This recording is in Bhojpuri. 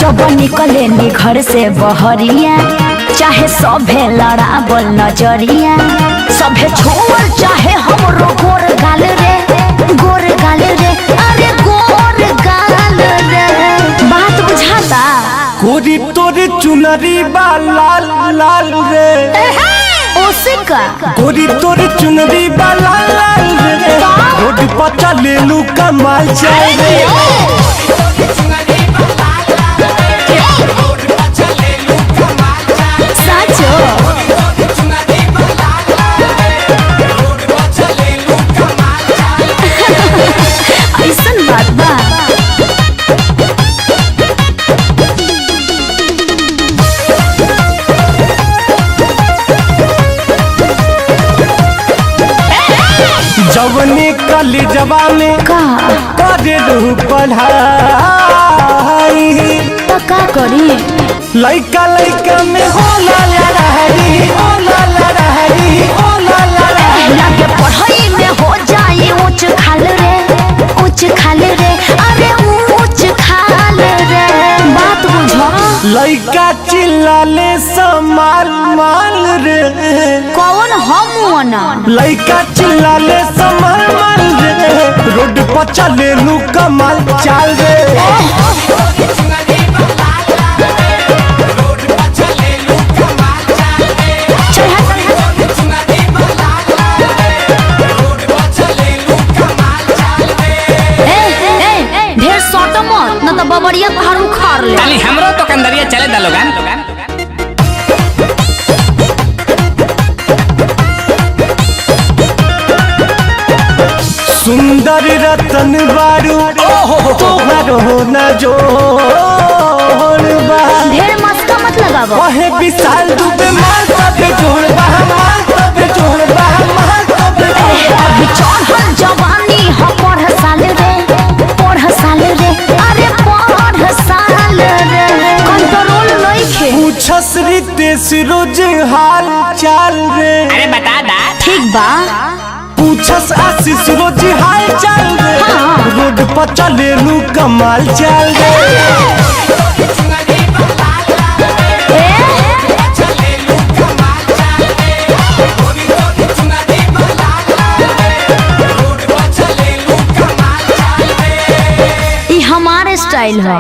जब निकले नी घर से बहरिया चाहे सभे लड़ावल नजरिया सभे छोड़ चाहे हमरो गोर गाल रे अरे गोर गाल रे बात बुझाता गोरी तोरे चुनरी बा लाल लाल रे ओसिका गोरी तोरे चुनरी बा लाल लाल रे रोड पर चले लू कमाल चल रे ऐसन बात बा जवनी कली जवानी करे दू पढ़ाई तो का करी लइका लइका में होला लड़ाई होला लड़ाई होला लड़ाई लागे पढ़ाई में हो जाए ऊंच खाल रे अरे ऊंच खाल रे बात बुझो लइका चिल्लाले समाल माल रे कौन हम ना लइका चिल्लाले समाल माल रे रोड पर चले लू कमाल चाल रे ढेर सट मत न तो बबरिया पहाड़ उखाड़ ले खाली हमरो तो कंदरिया चले दा लोगन सुंदर रतन बारू तोहरो न जोड़ बा ढेर मस्का मत लगावो वहे विशाल दुबे मार तबे जोड़ बा मार तबे जोड़ बा मार तबे अभी चढ़ल जवानी हो पढ़ साल रे अरे पढ़ साल रे कंट्रोल नइखे पूछस रितेश रोज हाल चाल रे अरे बता दा ठीक बा पूछस आशीष रोज हाल चाल रे हाँ। रोड पर चले लू कमाल चाल रे ई हमारे स्टाइल है।